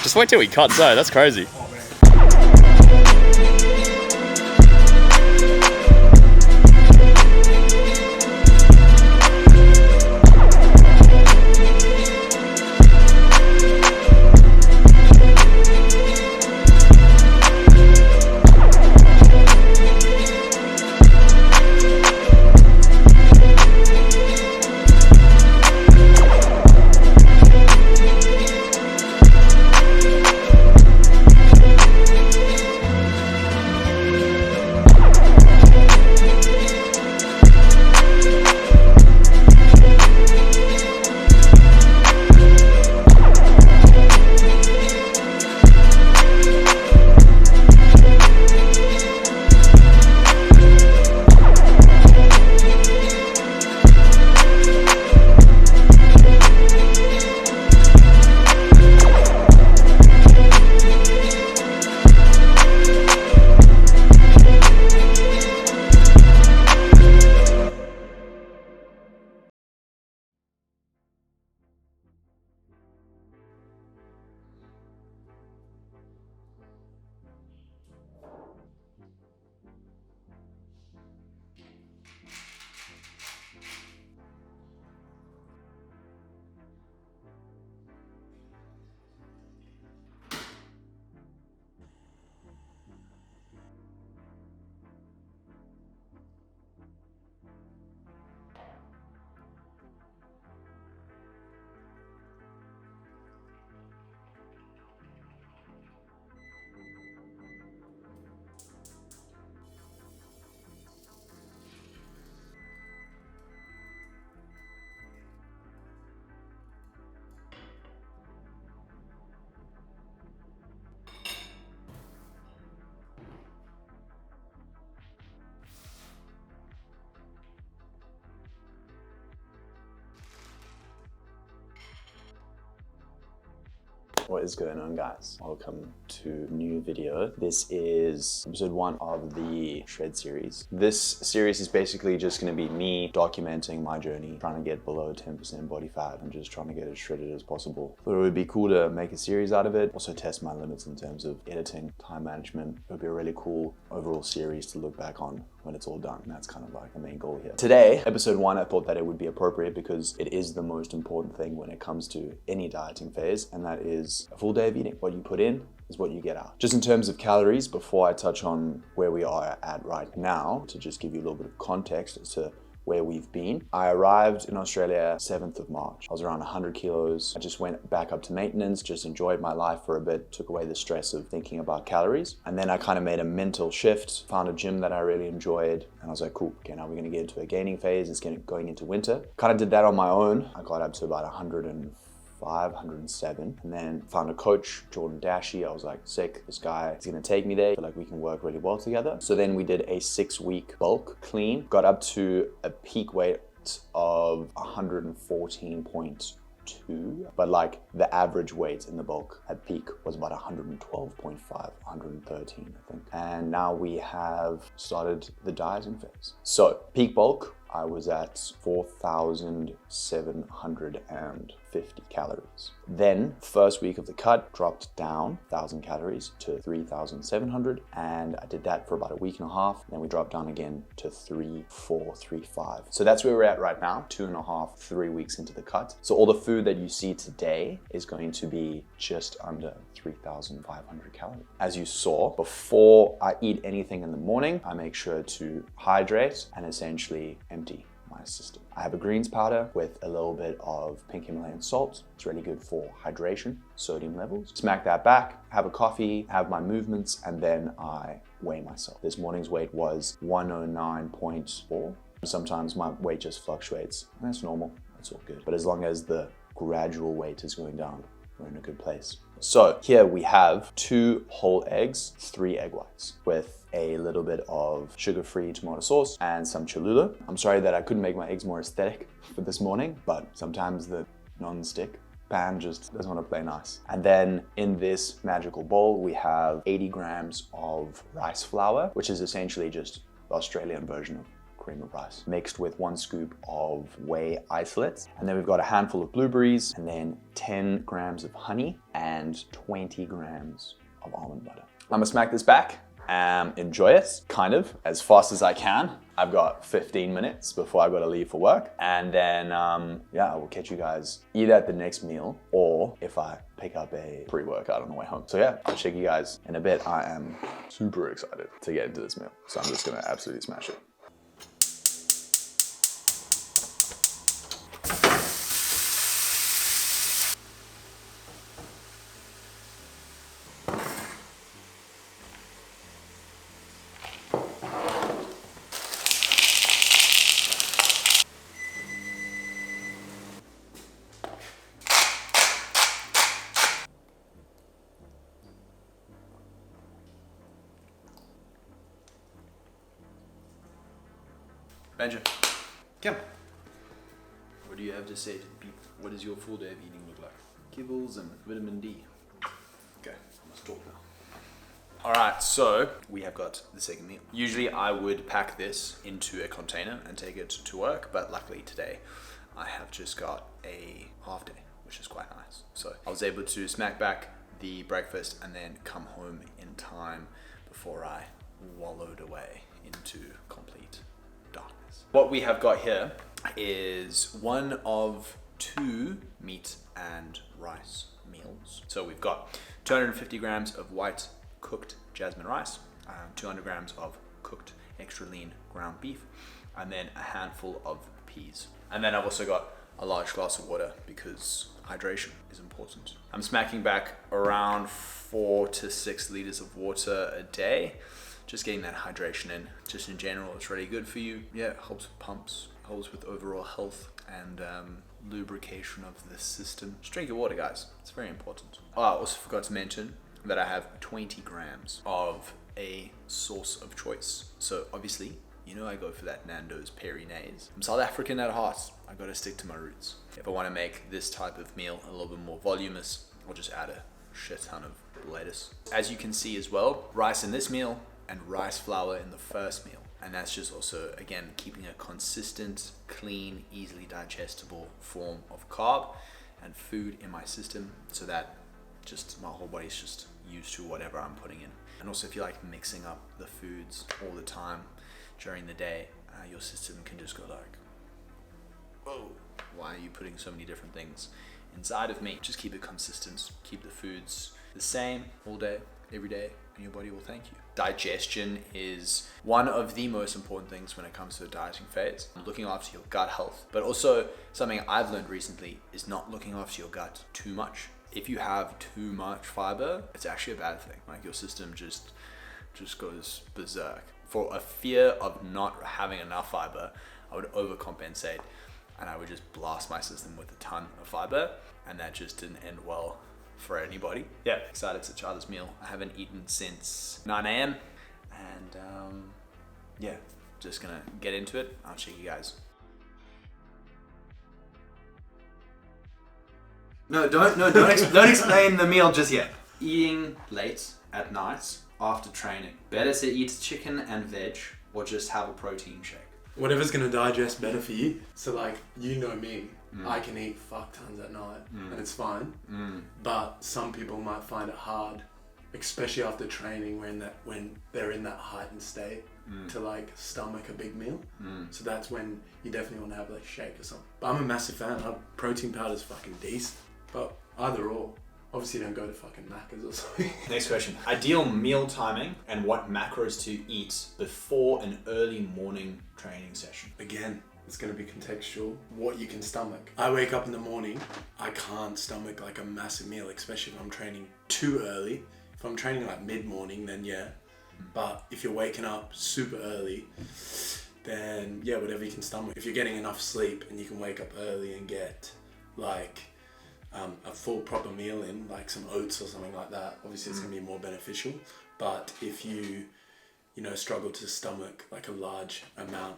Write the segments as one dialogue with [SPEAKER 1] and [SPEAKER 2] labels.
[SPEAKER 1] Just wait till he cuts, though. That's crazy. What is going on, guys? Welcome to a new video. This is episode 1 of the Shred series. This series is basically just going to be me documenting my journey, trying to get below 10% body fat and just trying to get as shredded as possible. Thought it would be cool to make a series out of it. Also test my limits in terms of editing, time management. It would be a really cool overall series to look back on when it's all done. And that's kind of like the main goal here. Today, episode 1, I thought that it would be appropriate because it is the most important thing when it comes to any dieting phase, and that is a full day of eating. What you put in is what you get out. Just in terms of calories, before I touch on where we are at right now, to just give you a little bit of context as to where we've been. I arrived in Australia 7th of March. I was around 100 kilos. I just went back up to maintenance, just enjoyed my life for a bit, took away the stress of thinking about calories. And then I kind of made a mental shift, found a gym that I really enjoyed, and I was like, cool, okay, now we're gonna get into a gaining phase. It's going into winter. Kind of did that on my own. I got up to about 105, 107, and then found a coach, Jordan Dashi. I was like, sick, this guy is gonna take me there. I feel like we can work really well together. So then we did a 6-week bulk clean, got up to a peak weight of 114.2, but like the average weight in the bulk at peak was about 112.5, 113, I think. And now we have started the dieting phase. So peak bulk, I was at 4,750 calories. Then first week of the cut, dropped down 1,000 calories to 3,700. And I did that for about a week and a half. Then we dropped down again to 3,435. So that's where we're at right now, 2.5, 3 weeks into the cut. So all the food that you see today is going to be just under 3,500 calories. As you saw, before I eat anything in the morning, I make sure to hydrate and essentially empty my system. I have a greens powder with a little bit of pink Himalayan salt. It's really good for hydration, sodium levels. Smack that back, have a coffee, have my movements, and then I weigh myself. This morning's weight was 109.4. Sometimes my weight just fluctuates, and that's normal, that's all good. But as long as the gradual weight is going down, we're in a good place. So here we have 2 whole eggs, 3 egg whites with a little bit of sugar-free tomato sauce and some Cholula. I'm sorry that I couldn't make my eggs more aesthetic for this morning, but sometimes the non-stick pan just doesn't want to play nice. And then in this magical bowl, we have 80 grams of rice flour, which is essentially just the Australian version of cream of rice mixed with 1 scoop of whey isolates. And then we've got a handful of blueberries and then 10 grams of honey and 20 grams of almond butter. I'm gonna smack this back and enjoy it kind of as fast as I can. I've got 15 minutes before I've got to leave for work. And then, yeah, I will catch you guys either at the next meal or if I pick up a pre-workout on the way home. So yeah, I'll check you guys in a bit. I am super excited to get into this meal. So I'm just gonna absolutely smash it.
[SPEAKER 2] Benja, come. What do you have to say to the people? What does your full day of eating look like? Kibbles and vitamin D. Okay, let's talk now. Alright, so we have got the second meal. Usually I would pack this into a container and take it to work, but luckily today I have just got a half day, which is quite nice. So I was able to smack back the breakfast and then come home in time before I wallowed away into complete darkness. What we have got here is one of 2 meat and rice meals. So we've got 250 grams of white cooked jasmine rice, 200 grams of cooked extra lean ground beef, and then a handful of peas. And then I've also got a large glass of water because hydration is important. I'm smacking back around 4 to 6 liters of water a day. Just getting that hydration in, just in general, it's really good for you. Yeah, it helps with pumps, helps with overall health and lubrication of the system. Just drink your water, guys. It's very important. Oh, I also forgot to mention that I have 20 grams of a sauce of choice. So obviously, you know I go for that Nando's Peri-Naise. I'm South African at heart. I gotta stick to my roots. If I wanna make this type of meal a little bit more voluminous, I'll just add a shit ton of lettuce. As you can see as well, rice in this meal, and rice flour in the first meal. And that's just also, again, keeping a consistent, clean, easily digestible form of carb and food in my system so that just my whole body's just used to whatever I'm putting in. And also if you like mixing up the foods all the time during the day, your system can just go like, whoa, why are you putting so many different things inside of me? Just keep it consistent, keep the foods the same all day, every day, and your body will thank you. Digestion is one of the most important things when it comes to the dieting phase. Looking after your gut health, but also something I've learned recently is not looking after your gut too much. If you have too much fiber, it's actually a bad thing. Like your system just goes berserk. For a fear of not having enough fiber, I would overcompensate and I would just blast my system with a ton of fiber, and that just didn't end well for anybody. Yeah, excited to try this meal. I haven't eaten since 9 a.m. and yeah, just gonna get into it. I'll check you guys. Don't explain the meal just yet. Eating late at night after training. Better to eat chicken and veg or just have a protein shake.
[SPEAKER 3] Whatever's gonna digest better for you. So like, you know me. I can eat fuck tons at night and it's fine. But some people might find it hard, especially after training when they're in that heightened state to like stomach a big meal. So that's when you definitely want to have like a shake or something. But I'm a massive fan. Protein powder's fucking decent. But either or. Obviously don't go to fucking Macca's or something.
[SPEAKER 2] Next question. Ideal meal timing and what macros to eat before an early morning training session.
[SPEAKER 3] Again, it's going to be contextual, what you can stomach. I wake up in the morning, I can't stomach like a massive meal, especially if I'm training too early. If I'm training like mid-morning, then yeah. But if you're waking up super early, then yeah, whatever you can stomach. If you're getting enough sleep and you can wake up early and get like a full proper meal in, like some oats or something like that, obviously it's going to be more beneficial. But if you struggle to stomach like a large amount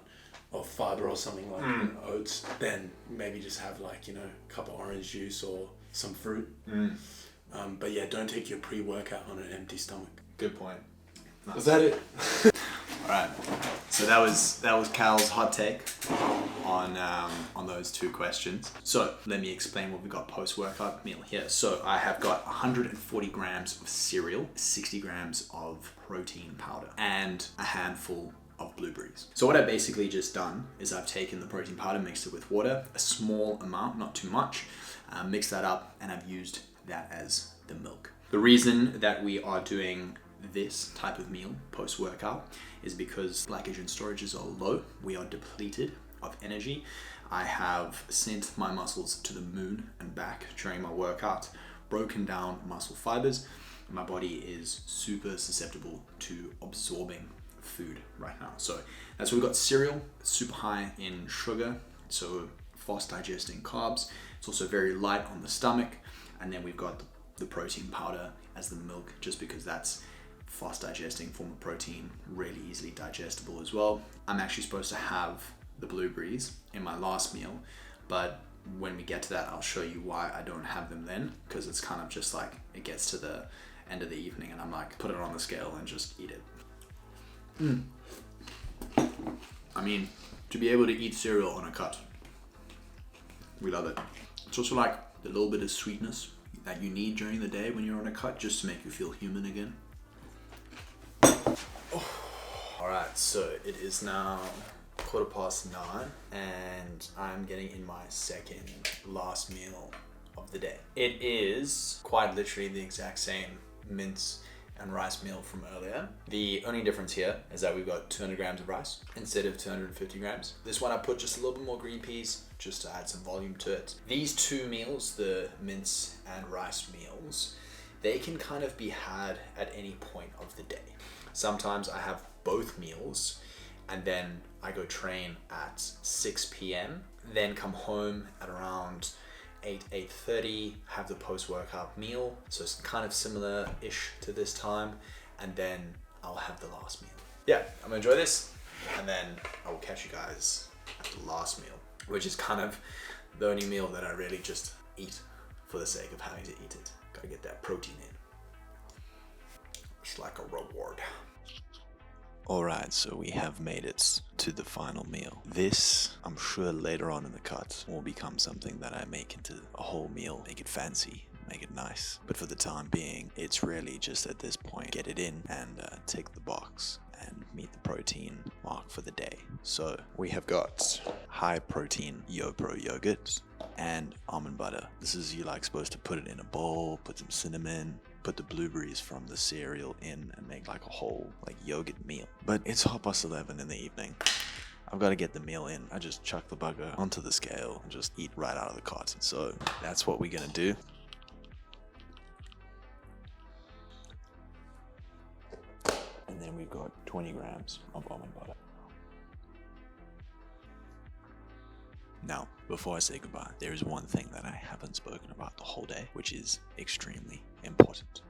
[SPEAKER 3] of fiber or something like oats, then maybe just have like, a cup of orange juice or some fruit. But yeah, don't take your pre-workout on an empty stomach.
[SPEAKER 2] Good point.
[SPEAKER 3] Nice. Was that it?
[SPEAKER 2] Alright, so that was Cal's hot take on those two questions. So let me explain what we got post-workout meal here. So I have got 140 grams of cereal, 60 grams of protein powder, and a handful of blueberries. So what I've basically just done is I've taken the protein powder, mixed it with water, a small amount, not too much, mixed that up, and I've used that as the milk. The reason that we are doing this type of meal post-workout is because glycogen storages are low. We are depleted of energy. I have sent my muscles to the moon and back during my workout, broken down muscle fibers. My body is super susceptible to absorbing food right now. So that's why we've got cereal, super high in sugar, so fast digesting carbs. It's also very light on the stomach. And then we've got the protein powder as the milk, just because that's fast digesting form of protein, really easily digestible as well. I'm actually supposed to have the blueberries in my last meal, but when we get to that, I'll show you why I don't have them then, because it's kind of just like, it gets to the end of the evening and I'm like, put it on the scale and just eat it. I mean, to be able to eat cereal on a cut, we love it. It's also like the little bit of sweetness that you need during the day when you're on a cut, just to make you feel human again. Alright, so it is now 9:15 and I'm getting in my second last meal of the day. It is quite literally the exact same mince and rice meal from earlier. The only difference here is that we've got 200 grams of rice instead of 250 grams. This one I put just a little bit more green peas just to add some volume to it. These two meals, the mince and rice meals, they can kind of be had at any point of the day. Sometimes I have both meals and then I go train at 6 p.m. then come home at around 8:30, have the post-workout meal, so it's kind of similar-ish to this time, and then I'll have the last meal. Yeah, I'm gonna enjoy this, and then I will catch you guys at the last meal, which is kind of the only meal that I really just eat for the sake of having to eat it. Gotta get that protein in. It's like a reward.
[SPEAKER 1] Alright, so we have made it to the final meal. This, I'm sure later on in the cut, will become something that I make into a whole meal, make it fancy, make it nice. But for the time being, it's really just at this point, get it in and tick the box and meet the protein mark for the day. So we have got high protein YoPro yogurt and almond butter. This is you like supposed to put it in a bowl, put some cinnamon, put the blueberries from the cereal in and make like a whole like yogurt meal. But it's 11:30 in the evening. I've got to get the meal in. I just chuck the bugger onto the scale and just eat right out of the cart. So that's what we're gonna do. And then we've got 20 grams of almond butter. Now, before I say goodbye, there is one thing that I haven't spoken about the whole day, which is extremely important.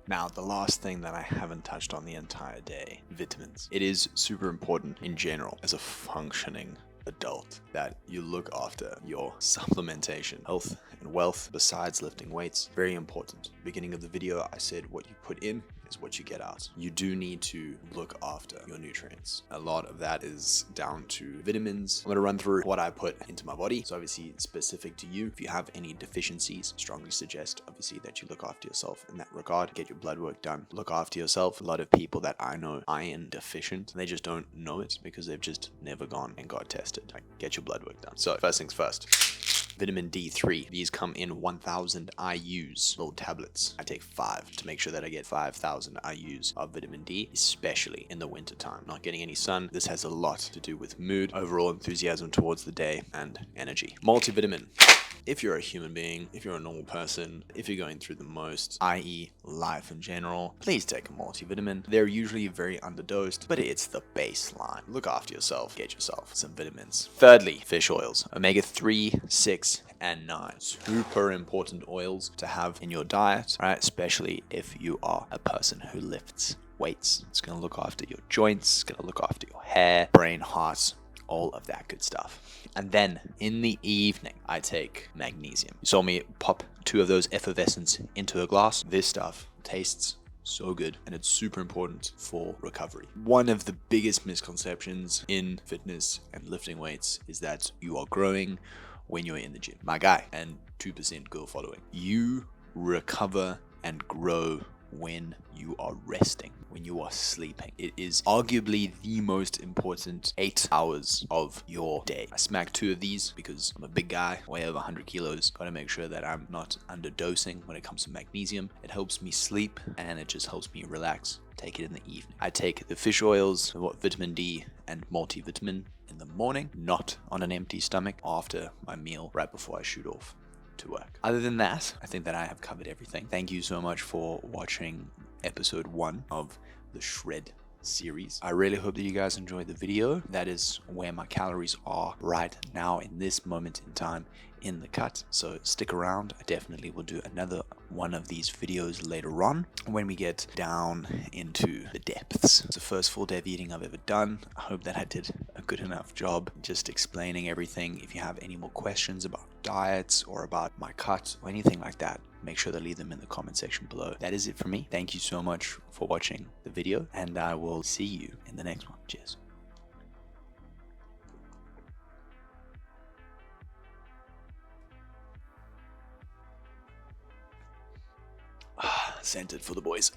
[SPEAKER 1] Now, the last thing that I haven't touched on the entire day, vitamins. It is super important in general as a functioning adult that you look after your supplementation, health and wealth besides lifting weights. Very important. Beginning of the video, I said what you put in is what you get out. You do need to look after your nutrients. A lot of that is down to vitamins. I'm gonna run through what I put into my body. So obviously specific to you. If you have any deficiencies, strongly suggest obviously that you look after yourself in that regard. Get your blood work done. Look after yourself. A lot of people that I know iron deficient, they just don't know it because they've just never gone and got tested. Like, get your blood work done. So first things first. Vitamin D3. These come in 1000 IUs, little tablets. I take 5 to make sure that I get 5000 IUs of vitamin D, especially in the winter time. Not getting any sun. This has a lot to do with mood, overall enthusiasm towards the day, and energy. Multivitamin. If you're a human being, if you're a normal person, if you're going through the most, i.e. life in general, please take a multivitamin. They're usually very underdosed, but it's the baseline. Look after yourself. Get yourself some vitamins. Thirdly, fish oils. Omega-3, 6, and 9. Super important oils to have in your diet, right? Especially if you are a person who lifts weights. It's going to look after your joints. It's going to look after your hair, brain, heart, all of that good stuff. And then in the evening, I take magnesium. You saw me pop 2 of those effervescents into a glass. This stuff tastes
[SPEAKER 2] so good, and it's super important for recovery. One of the biggest misconceptions in fitness and lifting weights is that you are growing when you're in the gym. My guy, and 2% girl following. You recover and grow when you are resting, when you are sleeping. It is arguably the most important 8 hours of your day. I smack 2 of these because I'm a big guy, weigh over 100 kilos. Gotta make sure that I'm not underdosing when it comes to magnesium. It helps me sleep and it just helps me relax. Take it in the evening. I take the fish oils, vitamin D and multivitamin in the morning, not on an empty stomach, after my meal, right before I shoot off to work. Other than that, I think that I have covered everything. Thank you so much for watching episode 1 of the Shred series. I really hope that you guys enjoyed the video. That is where my calories are right now in this moment in time in the cut. So stick around. I definitely will do another one of these videos later on when we get down into the depths. It's the first full day of eating I've ever done. I hope that I did a good enough job just explaining everything. If you have any more questions about diets or about my cut or anything like that, make sure to leave them in the comment section below. That is it for me. Thank you so much for watching the video, and I will see you in the next one. Cheers. Scented for the boys.